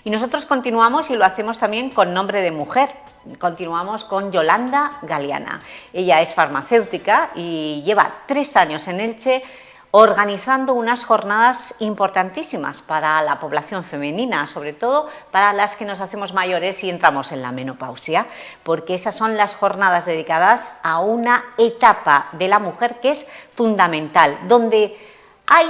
Y nosotros continuamos y lo hacemos también con nombre de mujer. Continuamos con Yolanda Galiana. Ella es farmacéutica y lleva 3 años en Elche organizando unas jornadas importantísimas para la población femenina, sobre todo para las que nos hacemos mayores y entramos en la menopausia, porque esas son las jornadas dedicadas a una etapa de la mujer que es fundamental, donde hay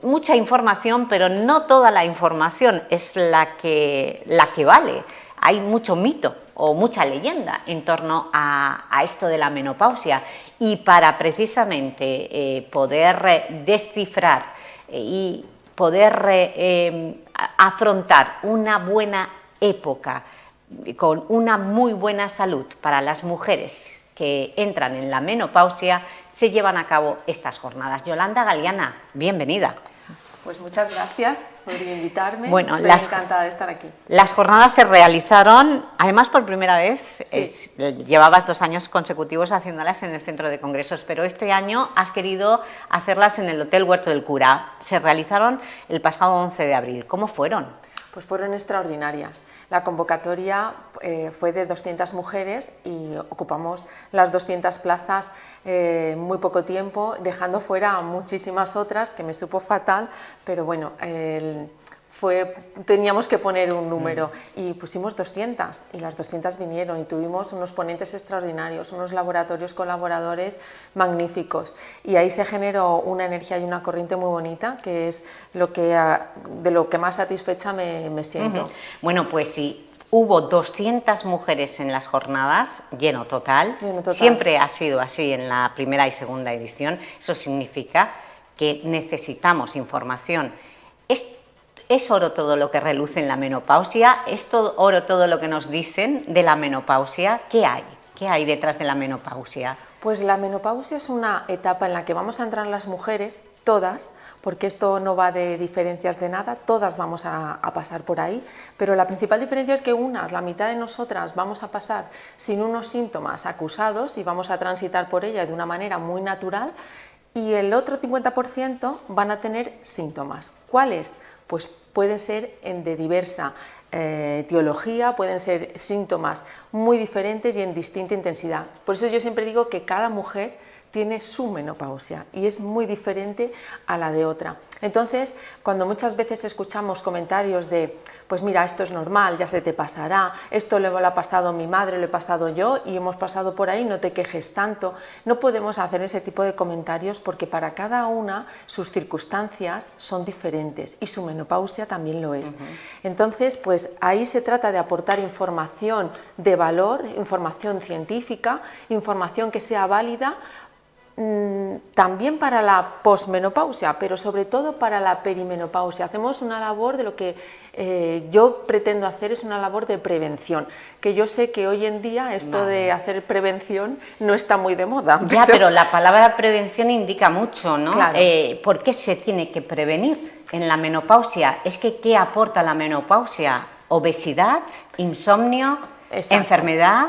mucha información, pero no toda la información es la que vale. Hay mucho mito o mucha leyenda en torno a esto de la menopausia, y para precisamente poder descifrar y poder afrontar una buena época con una muy buena salud para las mujeres que entran en la menopausia, se llevan a cabo estas jornadas. Yolanda Galiana, bienvenida. Pues muchas gracias por invitarme. Bueno, estoy encantada de estar aquí. Las jornadas se realizaron, además por primera vez, sí. Llevabas 2 años consecutivos haciéndolas en el Centro de Congresos, pero este año has querido hacerlas en el Hotel Huerto del Cura. Se realizaron el pasado 11 de abril. ¿Cómo fueron? Pues fueron extraordinarias. La convocatoria fue de 200 mujeres y ocupamos las 200 plazas en muy poco tiempo, dejando fuera a muchísimas otras, que me supo fatal, pero bueno, teníamos que poner un número y pusimos 200 y las 200 vinieron y tuvimos unos ponentes extraordinarios, unos laboratorios colaboradores magníficos, y ahí se generó una energía y una corriente muy bonita, que es de lo que más satisfecha me siento. Bueno, pues sí. Hubo 200 mujeres en las jornadas, lleno total. Lleno total. Siempre ha sido así en la primera y segunda edición. Eso significa que necesitamos información. ¿Es oro todo lo que reluce en la menopausia? ¿Es oro todo lo que nos dicen de la menopausia? ¿Qué hay? ¿Qué hay detrás de la menopausia? Pues la menopausia es una etapa en la que vamos a entrar las mujeres, todas, porque esto no va de diferencias de nada, todas vamos a pasar por ahí, pero la principal diferencia es que la mitad de nosotras, vamos a pasar sin unos síntomas acusados y vamos a transitar por ella de una manera muy natural, y el otro 50% van a tener síntomas. ¿Cuáles? Pues puede ser de diversa etiología, pueden ser síntomas muy diferentes y en distinta intensidad. Por eso yo siempre digo que cada mujer tiene su menopausia y es muy diferente a la de otra. Entonces, cuando muchas veces escuchamos comentarios de, pues mira, esto es normal, ya se te pasará, esto le ha pasado a mi madre, lo he pasado yo y hemos pasado por ahí, no te quejes tanto, no podemos hacer ese tipo de comentarios, porque para cada una sus circunstancias son diferentes y su menopausia también lo es. Entonces, pues ahí se trata de aportar información de valor, información científica, información que sea válida, también para la posmenopausia, pero sobre todo para la perimenopausia. Hacemos una labor de lo que yo pretendo hacer, es una labor de prevención, que yo sé que hoy en día esto de hacer prevención no está muy de moda. Ya, pero la palabra prevención indica mucho, ¿no? Claro. ¿Por qué se tiene que prevenir en la menopausia? Es que ¿qué aporta la menopausia? ¿Obesidad? ¿Insomnio? Exacto. ¿Enfermedad?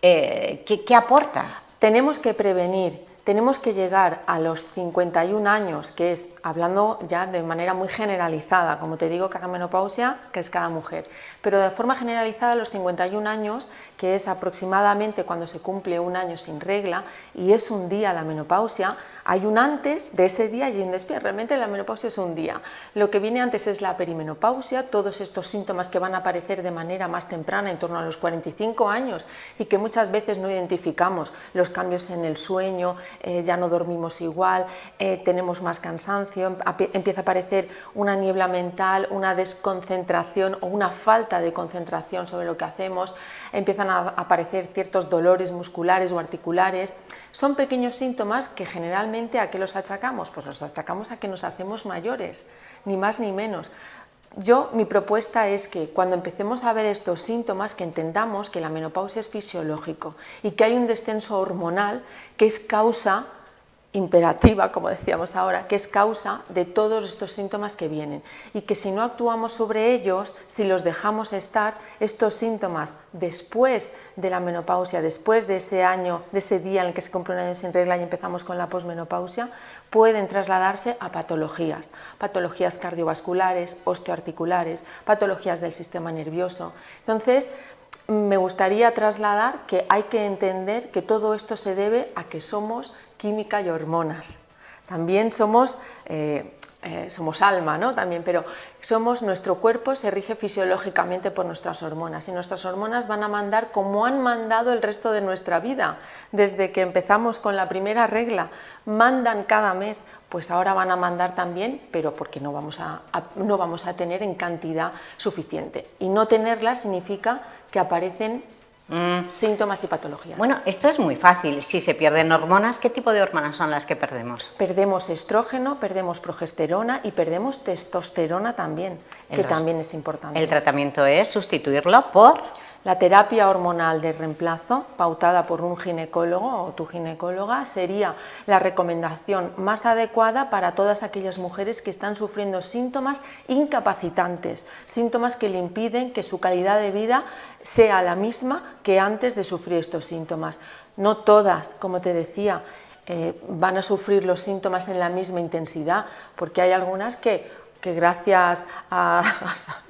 ¿Qué aporta? Tenemos que prevenir. Tenemos que llegar a los 51 años, que es, hablando ya de manera muy generalizada, como te digo, cada menopausia, que es cada mujer, pero de forma generalizada a los 51 años, que es aproximadamente cuando se cumple 1 año sin regla, y es un día la menopausia, hay un antes de ese día y un después. Realmente la menopausia es un día. Lo que viene antes es la perimenopausia, todos estos síntomas que van a aparecer de manera más temprana, en torno a los 45 años, y que muchas veces no identificamos, los cambios en el sueño, ya no dormimos igual, tenemos más cansancio, empieza a aparecer una niebla mental, una desconcentración o una falta de concentración sobre lo que hacemos, empiezan a aparecer ciertos dolores musculares o articulares. Son pequeños síntomas que generalmente ¿a qué los achacamos? Pues los achacamos a que nos hacemos mayores, ni más ni menos. Mi propuesta es que cuando empecemos a ver estos síntomas, que entendamos que la menopausia es fisiológico y que hay un descenso hormonal que es causa imperativa, como decíamos ahora, que es causa de todos estos síntomas que vienen y que si no actuamos sobre ellos, si los dejamos estar, estos síntomas después de la menopausia, después de ese año, de ese día en el que se cumple un año sin regla y empezamos con la posmenopausia, pueden trasladarse a patologías, patologías cardiovasculares, osteoarticulares, patologías del sistema nervioso. Entonces, me gustaría trasladar que hay que entender que todo esto se debe a que somos química y hormonas. También somos alma, ¿no? También, pero nuestro cuerpo se rige fisiológicamente por nuestras hormonas y nuestras hormonas van a mandar como han mandado el resto de nuestra vida. Desde que empezamos con la primera regla, mandan cada mes, pues ahora van a mandar también, pero porque no vamos a tener en cantidad suficiente. Y no tenerla significa que aparecen síntomas y patologías. Bueno, esto es muy fácil. Si se pierden hormonas, ¿qué tipo de hormonas son las que perdemos? Perdemos estrógeno, perdemos progesterona y perdemos testosterona también, que también es importante. El tratamiento es sustituirlo por... La terapia hormonal de reemplazo, pautada por un ginecólogo o tu ginecóloga, sería la recomendación más adecuada para todas aquellas mujeres que están sufriendo síntomas incapacitantes, síntomas que le impiden que su calidad de vida sea la misma que antes de sufrir estos síntomas. No todas, como te decía, van a sufrir los síntomas en la misma intensidad, porque hay algunas que gracias a,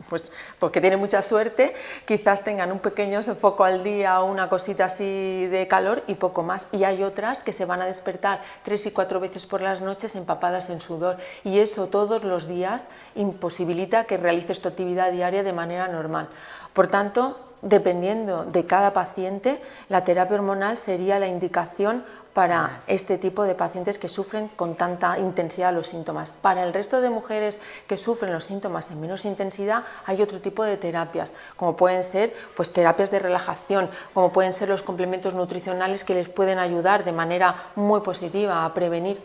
pues porque tienen mucha suerte, quizás tengan un pequeño sofoco al día o una cosita así de calor y poco más. Y hay otras que se van a despertar 3 y 4 veces por las noches empapadas en sudor y eso todos los días imposibilita que realices tu actividad diaria de manera normal. Por tanto, dependiendo de cada paciente, la terapia hormonal sería la indicación para este tipo de pacientes que sufren con tanta intensidad los síntomas. Para el resto de mujeres que sufren los síntomas en menos intensidad hay otro tipo de terapias, como pueden ser pues, terapias de relajación, como pueden ser los complementos nutricionales que les pueden ayudar de manera muy positiva a prevenir,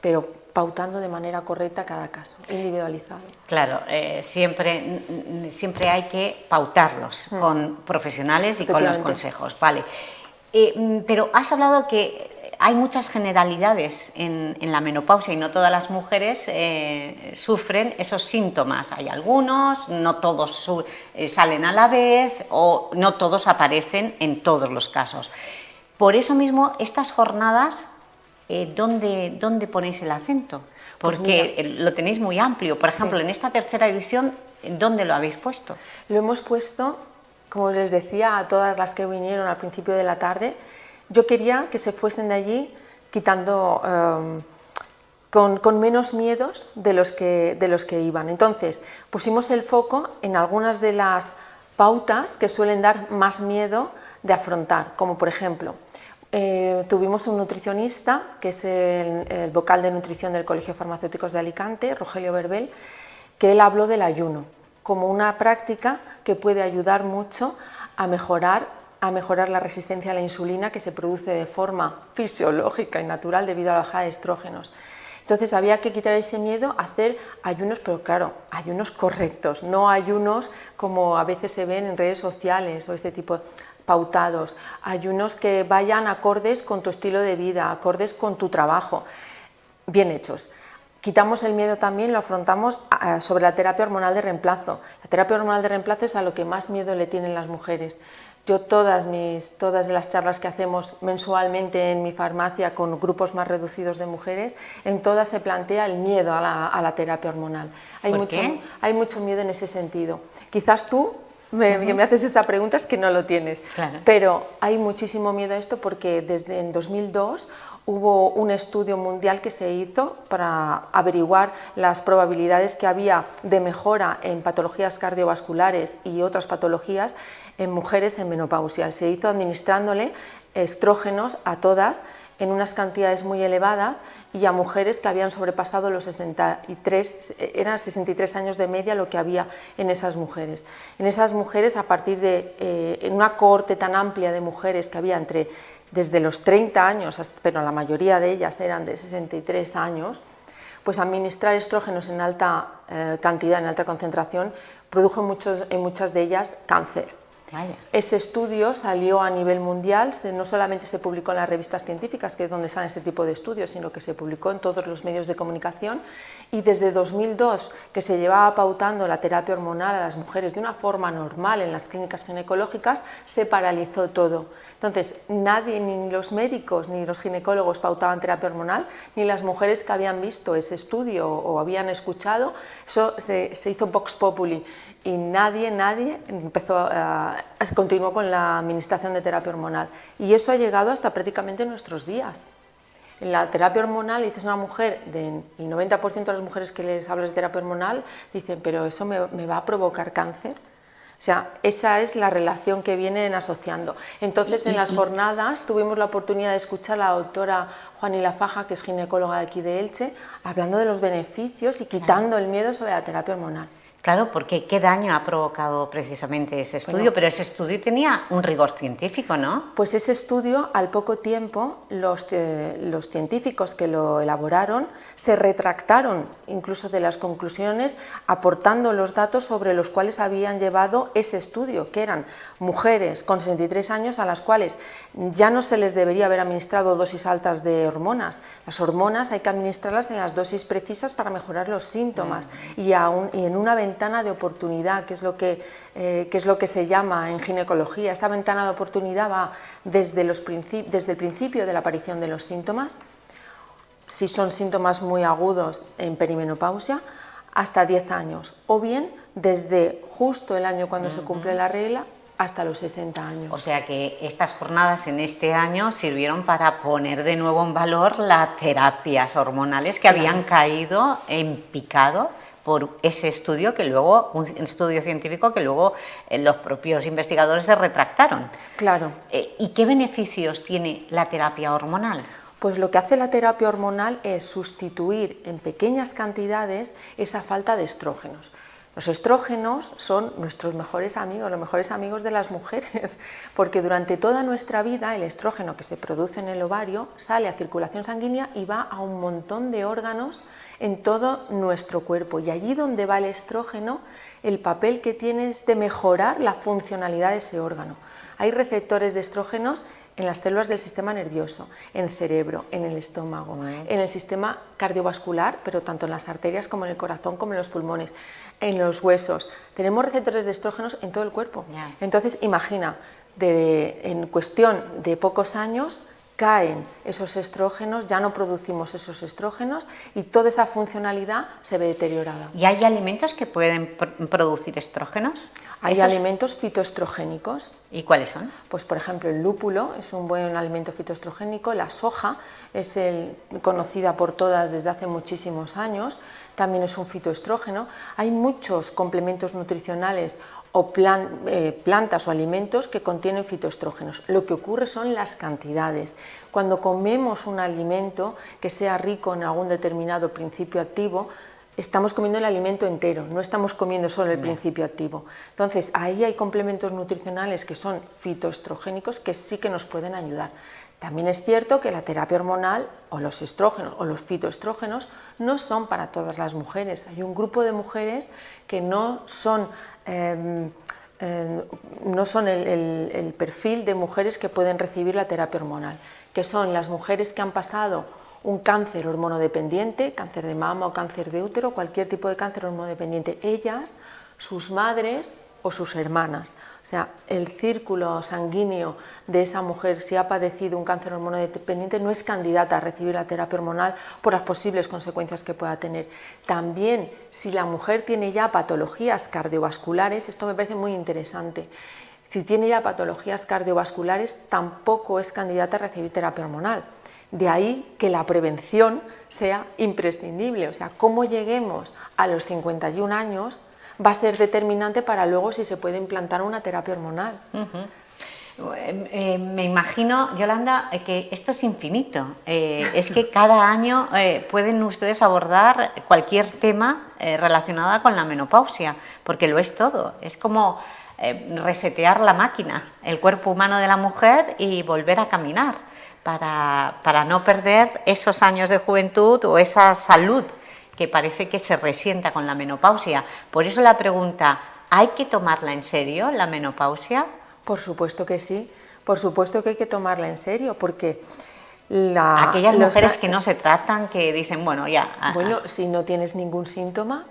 pero pautando de manera correcta cada caso, individualizado. Claro, siempre hay que pautarlos con profesionales y con los consejos, vale. Pero has hablado que hay muchas generalidades en la menopausia y no todas las mujeres sufren esos síntomas. Hay algunos, no todos salen a la vez o no todos aparecen en todos los casos. Por eso mismo, estas jornadas, ¿dónde ponéis el acento? Porque pues lo tenéis muy amplio. Por ejemplo, en esta tercera edición, ¿dónde lo habéis puesto? Lo hemos puesto, como les decía a todas las que vinieron al principio de la tarde, yo quería que se fuesen de allí quitando, con menos miedos de los que iban. Entonces, pusimos el foco en algunas de las pautas que suelen dar más miedo de afrontar, como por ejemplo, tuvimos un nutricionista, que es el vocal de nutrición del Colegio de Farmacéuticos de Alicante, Rogelio Verbel, que él habló del ayuno como una práctica que puede ayudar mucho a mejorar la resistencia a la insulina que se produce de forma fisiológica y natural debido a la bajada de estrógenos. Entonces había que quitar ese miedo a hacer ayunos, pero claro, ayunos correctos, no ayunos como a veces se ven en redes sociales o este tipo pautados, ayunos que vayan acordes con tu estilo de vida, acordes con tu trabajo, bien hechos. Quitamos el miedo también, lo afrontamos sobre la terapia hormonal de reemplazo. La terapia hormonal de reemplazo es a lo que más miedo le tienen las mujeres. Yo todas las charlas que hacemos mensualmente en mi farmacia con grupos más reducidos de mujeres, en todas se plantea el miedo a la terapia hormonal. Hay mucho miedo en ese sentido. Quizás tú me haces esa pregunta, es que no lo tienes, claro. Pero hay muchísimo miedo a esto porque desde en 2002 hubo un estudio mundial que se hizo para averiguar las probabilidades que había de mejora en patologías cardiovasculares y otras patologías en mujeres en menopausia. Se hizo administrándole estrógenos a todas en unas cantidades muy elevadas y a mujeres que habían sobrepasado los 63 años de media lo que había en esas mujeres. En esas mujeres, a partir de en una cohorte tan amplia de mujeres que había desde los 30 años, pero la mayoría de ellas eran de 63 años, pues administrar estrógenos en alta cantidad, en alta concentración, produjo en muchas de ellas cáncer. Vaya. Ese estudio salió a nivel mundial, no solamente se publicó en las revistas científicas, que es donde salen este tipo de estudios, sino que se publicó en todos los medios de comunicación, y desde 2002, que se llevaba pautando la terapia hormonal a las mujeres de una forma normal en las clínicas ginecológicas, se paralizó todo. Entonces, nadie, ni los médicos ni los ginecólogos pautaban terapia hormonal, ni las mujeres que habían visto ese estudio o habían escuchado, eso se hizo vox populi. Y nadie continuó con la administración de terapia hormonal. Y eso ha llegado hasta prácticamente nuestros días. En la terapia hormonal, dices a una mujer, el 90% de las mujeres que les hablas de terapia hormonal, dicen, pero eso me va a provocar cáncer. O sea, esa es la relación que vienen asociando. Entonces, en las jornadas tuvimos la oportunidad de escuchar a la doctora Juanila Faja, que es ginecóloga de aquí de Elche, hablando de los beneficios y quitando el miedo sobre la terapia hormonal. Claro, porque ¿qué daño ha provocado precisamente ese estudio? Bueno, pero ese estudio tenía un rigor científico, ¿no? Pues ese estudio, al poco tiempo, los científicos que lo elaboraron se retractaron incluso de las conclusiones, aportando los datos sobre los cuales habían llevado ese estudio, que eran mujeres con 63 años a las cuales ya no se les debería haber administrado dosis altas de hormonas. Las hormonas hay que administrarlas en las dosis precisas para mejorar los síntomas y en una ventana de oportunidad, que es lo que se llama en ginecología. Esta ventana de oportunidad va desde el principio de la aparición de los síntomas, si son síntomas muy agudos en perimenopausia, hasta 10 años, o bien desde justo el año cuando se cumple la regla hasta los 60 años. O sea que estas jornadas en este año sirvieron para poner de nuevo en valor las terapias hormonales que habían caído en picado por ese estudio que luego, un estudio científico que luego los propios investigadores se retractaron. Claro. ¿Y qué beneficios tiene la terapia hormonal? Pues lo que hace la terapia hormonal es sustituir en pequeñas cantidades esa falta de estrógenos. Los estrógenos son nuestros mejores amigos, los mejores amigos de las mujeres, porque durante toda nuestra vida el estrógeno que se produce en el ovario sale a circulación sanguínea y va a un montón de órganos en todo nuestro cuerpo. Y allí donde va el estrógeno, el papel que tiene es de mejorar la funcionalidad de ese órgano. Hay receptores de estrógenos en las células del sistema nervioso, en el cerebro, en el estómago, en el sistema cardiovascular, pero tanto en las arterias como en el corazón, como en los pulmones, en los huesos. Tenemos receptores de estrógenos en todo el cuerpo. Entonces, imagina, en cuestión de pocos años, caen esos estrógenos, ya no producimos esos estrógenos y toda esa funcionalidad se ve deteriorada. ¿Y hay alimentos que pueden producir estrógenos? Hay alimentos fitoestrogénicos. ¿Y cuáles son? Pues por ejemplo el lúpulo es un buen alimento fitoestrogénico, la soja es conocida por todas desde hace muchísimos años, también es un fitoestrógeno. Hay muchos complementos nutricionales o plantas o alimentos que contienen fitoestrógenos. Lo que ocurre son las cantidades. Cuando comemos un alimento que sea rico en algún determinado principio activo, estamos comiendo el alimento entero, no estamos comiendo solo el principio activo. Entonces, ahí hay complementos nutricionales que son fitoestrogénicos que sí que nos pueden ayudar. También es cierto que la terapia hormonal o los estrógenos o los fitoestrógenos no son para todas las mujeres. Hay un grupo de mujeres que no son el perfil de mujeres que pueden recibir la terapia hormonal, que son las mujeres que han pasado un cáncer hormonodependiente, cáncer de mama o cáncer de útero, cualquier tipo de cáncer hormonodependiente, ellas, sus madres o sus hermanas. O sea, el círculo sanguíneo de esa mujer, si ha padecido un cáncer hormonodependiente, no es candidata a recibir la terapia hormonal por las posibles consecuencias que pueda tener. También, si la mujer tiene ya patologías cardiovasculares, esto me parece muy interesante, si tiene ya patologías cardiovasculares, tampoco es candidata a recibir terapia hormonal. De ahí que la prevención sea imprescindible, o sea, cómo lleguemos a los 51 años va a ser determinante para luego si se puede implantar una terapia hormonal. Me imagino, Yolanda, que esto es infinito. Es que cada año pueden ustedes abordar cualquier tema relacionado con la menopausia, porque lo es todo. Es como resetear la máquina, el cuerpo humano de la mujer y volver a caminar para no perder esos años de juventud o esa salud que parece que se resienta con la menopausia. Por eso la pregunta, ¿hay que tomarla en serio, la menopausia? Por supuesto que sí, por supuesto que hay que tomarla en serio, porque aquellas mujeres que no se tratan, que dicen, bueno, ya... Bueno, si no tienes ningún síntoma,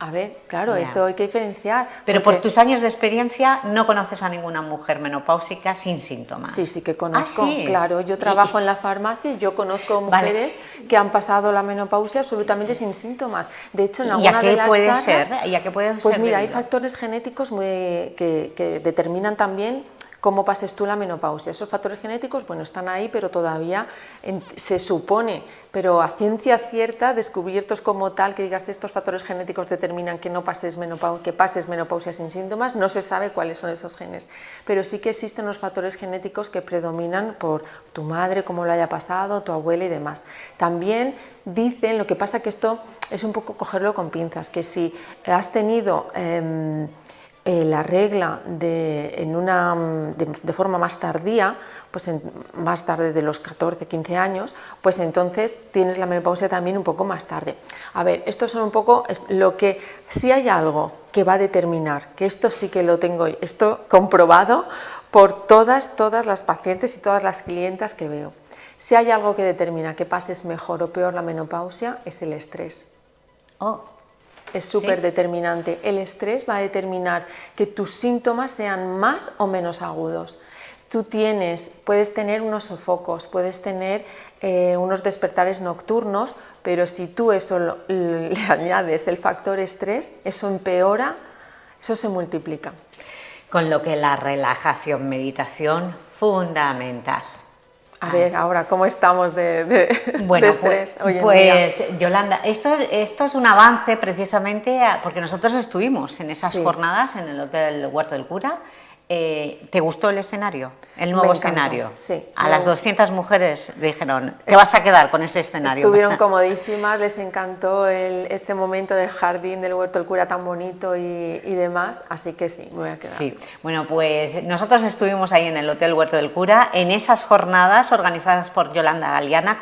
a ver, claro, Ya. esto hay que diferenciar. Pero porque... por tus años de experiencia, ¿no conoces a ninguna mujer menopáusica sin síntomas? Sí, sí que conozco, ¿Sí? Claro, yo trabajo en la farmacia y yo conozco mujeres que han pasado la menopausia absolutamente sin síntomas. De hecho, en alguna de las charlas... ¿Y a qué puede Pues ser mira, hay debido? factores genéticos que determinan también cómo pases tú la menopausia. Esos factores genéticos, bueno, están ahí, pero todavía se supone, pero a ciencia cierta, descubiertos como tal, que digas estos factores genéticos determinan que pases menopausia sin síntomas, no se sabe cuáles son esos genes. Pero sí que existen los factores genéticos que predominan por tu madre, cómo lo haya pasado, tu abuela y demás. También dicen, lo que pasa que esto es un poco cogerlo con pinzas, que si has tenido... la regla de forma más tardía, pues más tarde de los 14, 15 años, pues entonces tienes la menopausia también un poco más tarde. A ver, esto son un poco lo que, si hay algo que va a determinar, que esto sí que lo tengo esto comprobado por todas las pacientes y todas las clientas que veo. Si hay algo que determina que pases mejor o peor la menopausia, es el estrés. Oh. Es súper determinante. El estrés va a determinar que tus síntomas sean más o menos agudos. Tú puedes tener unos sofocos, puedes tener unos despertares nocturnos, pero si tú eso le añades el factor estrés, eso empeora, eso se multiplica. Con lo que la relajación, meditación, fundamental. A ver, ahora, ¿cómo estamos de estrés hoy en día? Pues, Yolanda, esto es un avance precisamente, porque nosotros estuvimos en esas jornadas en el Hotel Huerto del Cura. ¿Te gustó el escenario? El nuevo escenario. Sí. A las 200 mujeres dijeron, te vas a quedar con ese escenario. Estuvieron comodísimas, les encantó este momento del jardín del Huerto del Cura tan bonito y demás, así que sí, me voy a quedar. Sí, bueno, pues nosotros estuvimos ahí en el Hotel Huerto del Cura, en esas jornadas organizadas por Yolanda Galiana.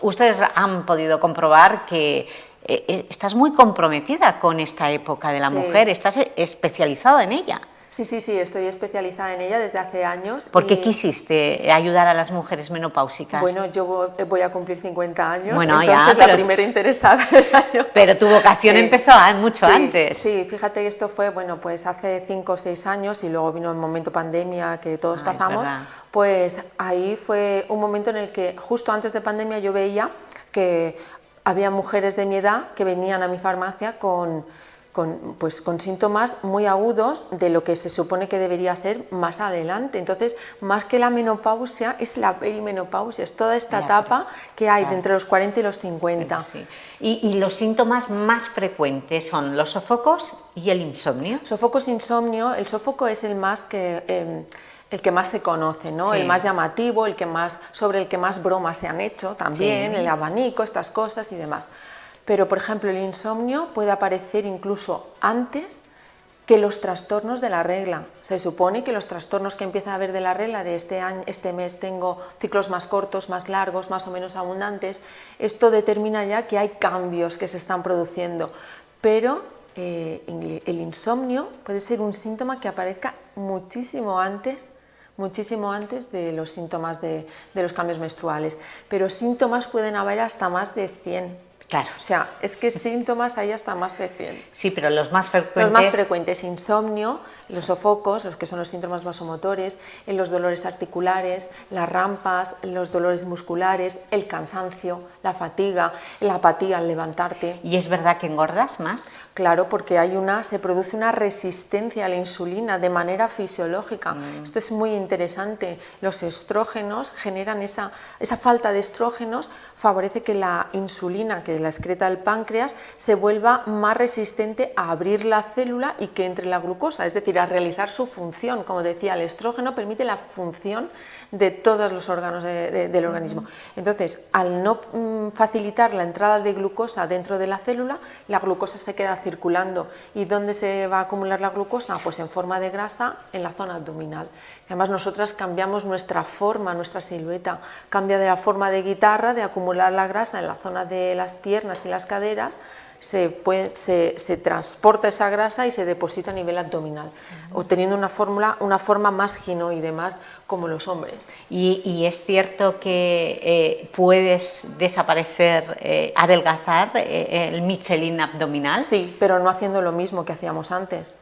Ustedes han podido comprobar que estás muy comprometida con esta época de la mujer, estás especializada en ella. Sí, estoy especializada en ella desde hace años. ¿Por qué quisiste ayudar a las mujeres menopáusicas? Bueno, yo voy a cumplir 50 años, bueno, entonces la primera interesada era yo. Pero tu vocación empezó mucho antes. Sí, fíjate que esto fue, bueno, pues hace 5 o 6 años y luego vino el momento pandemia que todos pasamos, pues ahí fue un momento en el que justo antes de pandemia yo veía que había mujeres de mi edad que venían a mi farmacia con síntomas muy agudos de lo que se supone que debería ser más adelante. Entonces, más que la menopausia, es la perimenopausia, es toda esta etapa que hay entre los 40 y los 50. Sí. ¿Y los síntomas más frecuentes son los sofocos y el insomnio? Sofocos, insomnio. El sófoco es el que más se conoce, ¿no? El más llamativo, sobre el que más bromas se han hecho también, el abanico, estas cosas y demás. Pero, por ejemplo, el insomnio puede aparecer incluso antes que los trastornos de la regla. Se supone que los trastornos que empieza a haber de la regla, de este mes tengo ciclos más cortos, más largos, más o menos abundantes, esto determina ya que hay cambios que se están produciendo. Pero el insomnio puede ser un síntoma que aparezca muchísimo antes de los síntomas de los cambios menstruales. Pero síntomas pueden haber hasta más de 100. Claro. O sea, es que síntomas hay hasta más de 100. Sí, pero los más frecuentes... Los más frecuentes, insomnio, los sofocos, los que son los síntomas vasomotores, los dolores articulares, las rampas, los dolores musculares, el cansancio, la fatiga, la apatía al levantarte. ¿Y es verdad que engordas más? Claro, porque se produce una resistencia a la insulina de manera fisiológica. Esto es muy interesante. Los estrógenos generan esa falta de estrógenos, favorece que la insulina, que la excreta el páncreas, se vuelva más resistente a abrir la célula y que entre la glucosa, es decir, a realizar su función. Como decía, el estrógeno permite la función de todos los órganos del organismo. Entonces, al no facilitar la entrada de glucosa dentro de la célula, la glucosa se queda circulando. ¿Y dónde se va a acumular la glucosa? Pues en forma de grasa en la zona abdominal. Además, nosotras cambiamos nuestra forma, nuestra silueta, cambia de la forma de guitarra, de acumular la grasa en la zona de las piernas y las caderas, se transporta esa grasa y se deposita a nivel abdominal, obteniendo una forma más ginoide, más como los hombres. ¿Y es cierto que puedes desaparecer, adelgazar el Michelin abdominal? Sí, pero no haciendo lo mismo que hacíamos antes.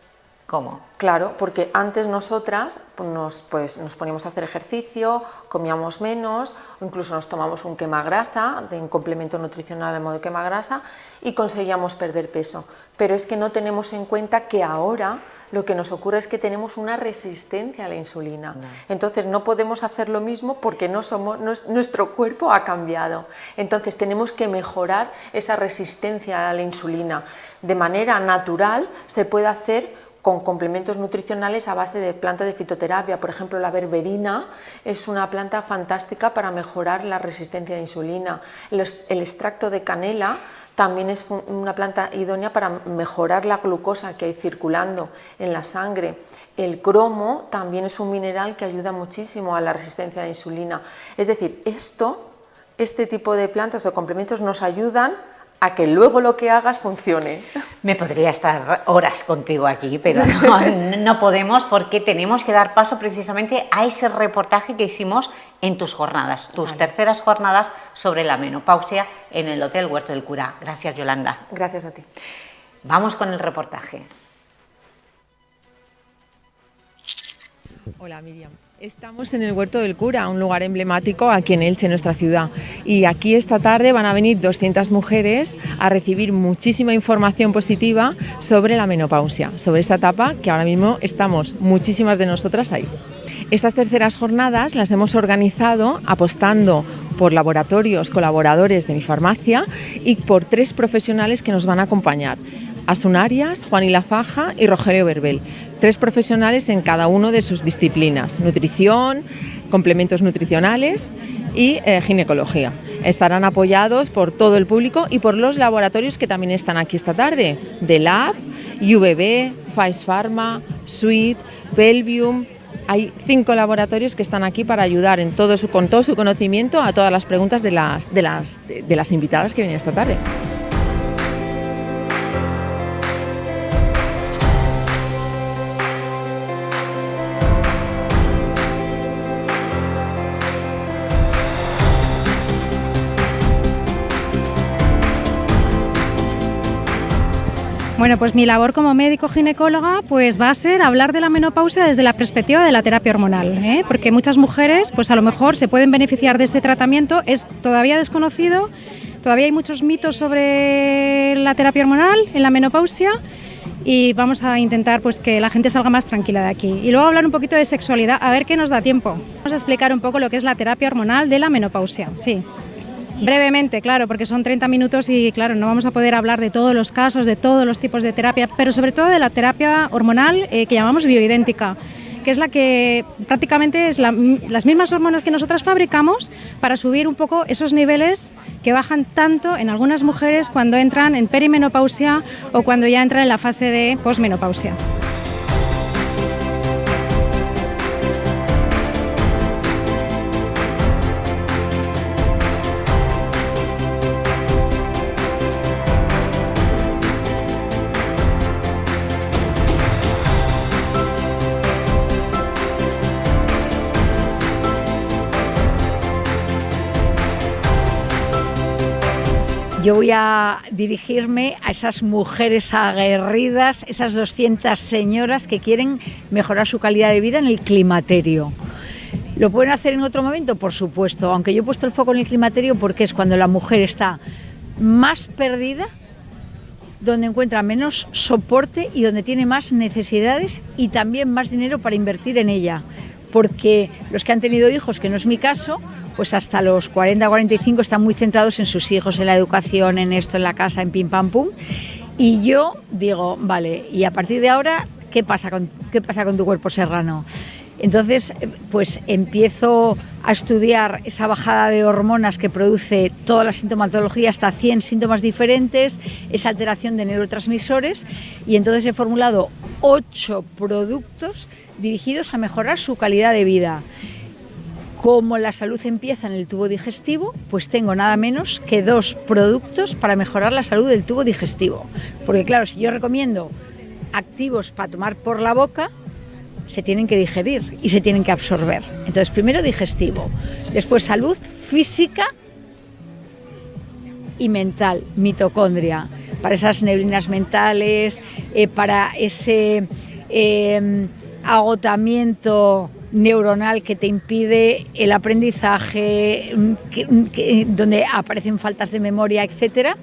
¿Cómo? Claro, porque antes nosotras nos poníamos a hacer ejercicio, comíamos menos, o incluso nos tomamos un quemagrasa, un complemento nutricional en modo quemagrasa, y conseguíamos perder peso. Pero es que no tenemos en cuenta que ahora lo que nos ocurre es que tenemos una resistencia a la insulina. No. Entonces no podemos hacer lo mismo porque nuestro cuerpo ha cambiado. Entonces tenemos que mejorar esa resistencia a la insulina. De manera natural se puede hacer con complementos nutricionales a base de plantas de fitoterapia. Por ejemplo, la berberina es una planta fantástica para mejorar la resistencia a la insulina. El extracto de canela también es una planta idónea para mejorar la glucosa que hay circulando en la sangre. El cromo también es un mineral que ayuda muchísimo a la resistencia a la insulina. Es decir, este tipo de plantas o complementos nos ayudan a que luego lo que hagas funcione. Me podría estar horas contigo aquí, pero no podemos, porque tenemos que dar paso precisamente a ese reportaje que hicimos en tus jornadas, tus terceras jornadas sobre la menopausia en el Hotel Huerto del Cura. Gracias, Yolanda. Gracias a ti. Vamos con el reportaje. Hola, Miriam. Estamos en el Huerto del Cura, un lugar emblemático aquí en Elche, nuestra ciudad. Y aquí esta tarde van a venir 200 mujeres a recibir muchísima información positiva sobre la menopausia, sobre esta etapa que ahora mismo estamos muchísimas de nosotras ahí. Estas terceras jornadas las hemos organizado apostando por laboratorios colaboradores de mi farmacia y por 3 profesionales que nos van a acompañar. Asun Arias, Juan Lafaja y Rogelio Verbel, 3 profesionales en cada uno de sus disciplinas: nutrición, complementos nutricionales y ginecología. Estarán apoyados por todo el público y por los laboratorios que también están aquí esta tarde: DELAB, UVB, Faes Pharma, Sweet, Pelvium. Hay 5 laboratorios que están aquí para ayudar con todo su conocimiento a todas las preguntas de las invitadas que vienen esta tarde. Bueno, pues mi labor como médico ginecóloga pues va a ser hablar de la menopausia desde la perspectiva de la terapia hormonal, porque muchas mujeres pues a lo mejor se pueden beneficiar de este tratamiento. Es todavía desconocido, todavía hay muchos mitos sobre la terapia hormonal en la menopausia y vamos a intentar pues que la gente salga más tranquila de aquí. Y luego hablar un poquito de sexualidad, a ver qué nos da tiempo. Vamos a explicar un poco lo que es la terapia hormonal de la menopausia, sí. Brevemente, claro, porque son 30 minutos y claro, no vamos a poder hablar de todos los casos, de todos los tipos de terapia, pero sobre todo de la terapia hormonal que llamamos bioidéntica, que es la que prácticamente es las mismas hormonas que nosotras fabricamos para subir un poco esos niveles que bajan tanto en algunas mujeres cuando entran en perimenopausia o cuando ya entran en la fase de posmenopausia. Yo voy a dirigirme a esas mujeres aguerridas, esas 200 señoras que quieren mejorar su calidad de vida en el climaterio. ¿Lo pueden hacer en otro momento? Por supuesto, aunque yo he puesto el foco en el climaterio porque es cuando la mujer está más perdida, donde encuentra menos soporte y donde tiene más necesidades y también más dinero para invertir en ella. Porque los que han tenido hijos, que no es mi caso, pues hasta los 40, 45 están muy centrados en sus hijos, en la educación, en esto, en la casa, en pim pam pum. Y yo digo, vale, y a partir de ahora, ¿qué pasa con tu cuerpo serrano? Entonces, pues empiezo a estudiar esa bajada de hormonas que produce toda la sintomatología, hasta 100 síntomas diferentes, esa alteración de neurotransmisores, y entonces he formulado 8 productos dirigidos a mejorar su calidad de vida, Como la salud empieza en el tubo digestivo, pues tengo nada menos que 2 productos para mejorar la salud del tubo digestivo. Porque claro, si yo recomiendo activos para tomar por la boca, se tienen que digerir y se tienen que absorber. Entonces, primero digestivo, después salud física y mental, mitocondria, para esas neblinas mentales, para ese agotamiento neuronal que te impide el aprendizaje, donde aparecen faltas de memoria, etcétera,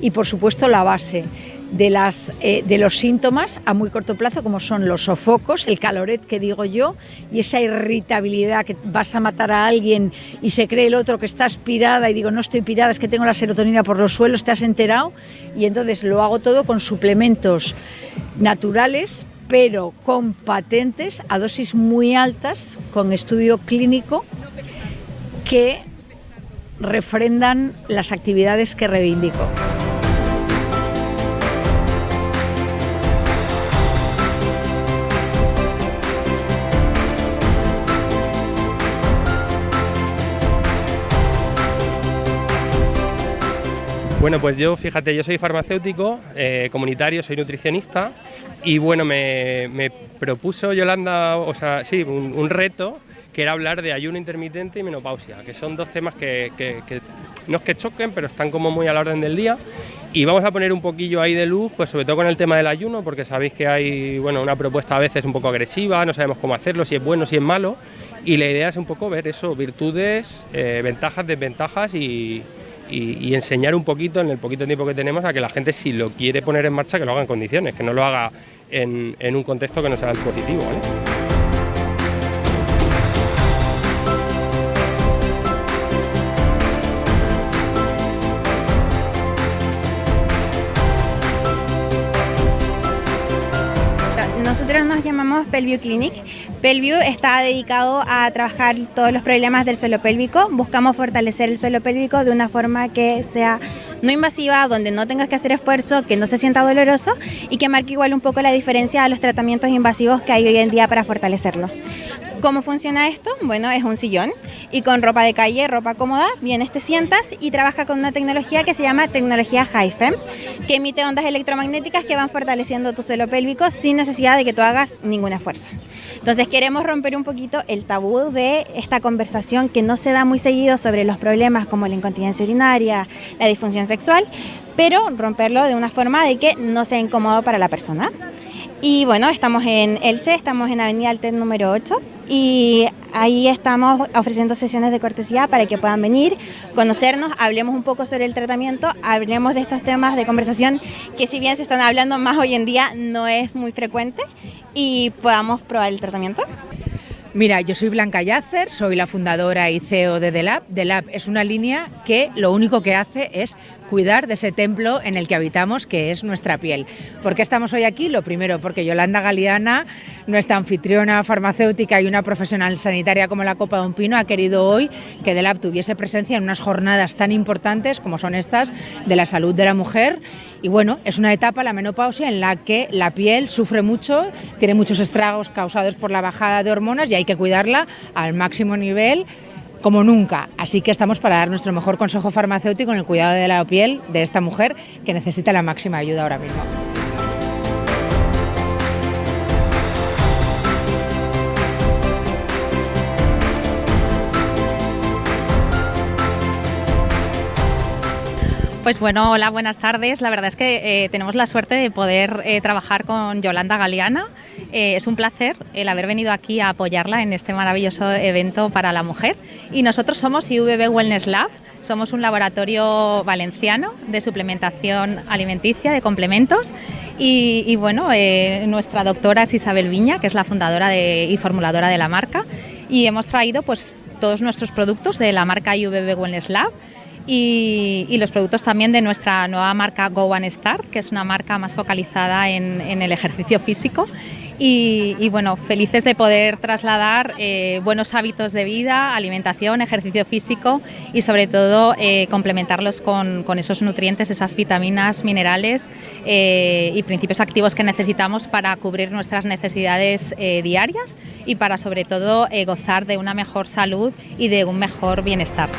y por supuesto la base de los síntomas a muy corto plazo, como son los sofocos, el caloret que digo yo, y esa irritabilidad que vas a matar a alguien y se cree el otro que está aspirada y digo, no estoy pirada, es que tengo la serotonina por los suelos, ¿te has enterado? Y entonces lo hago todo con suplementos naturales, pero con patentes a dosis muy altas, con estudio clínico, que refrendan las actividades que reivindico. Bueno, pues yo, fíjate, yo soy farmacéutico, comunitario, soy nutricionista y bueno, me propuso Yolanda, o sea, sí, un reto que era hablar de ayuno intermitente y menopausia, que son 2 temas que no es que choquen, pero están como muy a la orden del día y vamos a poner un poquillo ahí de luz, pues sobre todo con el tema del ayuno, porque sabéis que hay, bueno, una propuesta a veces un poco agresiva, no sabemos cómo hacerlo, si es bueno, si es malo, y la idea es un poco ver eso, virtudes, ventajas, desventajas y enseñar un poquito, en el poquito tiempo que tenemos, a que la gente, si lo quiere poner en marcha, que lo haga en condiciones, que no lo haga en un contexto que no sea el positivo, ¿vale? Nosotros nos llamamos Pelview Clinic. Pelview está dedicado a trabajar todos los problemas del suelo pélvico. Buscamos fortalecer el suelo pélvico de una forma que sea no invasiva, donde no tengas que hacer esfuerzo, que no se sienta doloroso y que marque igual un poco la diferencia a los tratamientos invasivos que hay hoy en día para fortalecerlo. ¿Cómo funciona esto? Bueno, es un sillón y con ropa de calle, ropa cómoda, vienes, te sientas y trabaja con una tecnología que se llama tecnología HIFEM, que emite ondas electromagnéticas que van fortaleciendo tu suelo pélvico sin necesidad de que tú hagas ninguna fuerza. Entonces queremos romper un poquito el tabú de esta conversación que no se da muy seguido sobre los problemas como la incontinencia urinaria, la disfunción sexual, pero romperlo de una forma de que no sea incómodo para la persona. Y bueno, estamos en Elche, estamos en Avenida Altet número 8 y ahí estamos ofreciendo sesiones de cortesía para que puedan venir, conocernos, hablemos un poco sobre el tratamiento, hablemos de estos temas de conversación que si bien se están hablando más hoy en día no es muy frecuente y podamos probar el tratamiento. Mira, yo soy Blanca Yacer, soy la fundadora y CEO de The Lab. The Lab es una línea que lo único que hace es cuidar de ese templo en el que habitamos, que es nuestra piel. ¿Por qué estamos hoy aquí? Lo primero, porque Yolanda Galiana, nuestra anfitriona farmacéutica y una profesional sanitaria como la Copa de un Pino, ha querido hoy que The Lab tuviese presencia en unas jornadas tan importantes como son estas de la salud de la mujer. Y bueno, es una etapa, la menopausia, en la que la piel sufre mucho, tiene muchos estragos causados por la bajada de hormonas y hay que cuidarla al máximo nivel como nunca. Así que estamos para dar nuestro mejor consejo farmacéutico en el cuidado de la piel de esta mujer que necesita la máxima ayuda ahora mismo. Pues bueno, hola, buenas tardes. La verdad es que tenemos la suerte de poder trabajar con Yolanda Galiana. Es un placer el haber venido aquí a apoyarla en este maravilloso evento para la mujer. Y nosotros somos IVB Wellness Lab, somos un laboratorio valenciano de suplementación alimenticia, de complementos. Y bueno, nuestra doctora es Isabel Viña, que es la fundadora y formuladora de la marca. Y hemos traído pues todos nuestros productos de la marca IVB Wellness Lab. y los productos también de nuestra nueva marca Go and Start, que es una marca más focalizada en el ejercicio físico. Y bueno, felices de poder trasladar buenos hábitos de vida, alimentación, ejercicio físico y sobre todo complementarlos con esos nutrientes, esas vitaminas, minerales y principios activos que necesitamos para cubrir nuestras necesidades diarias y para sobre todo gozar de una mejor salud y de un mejor bienestar.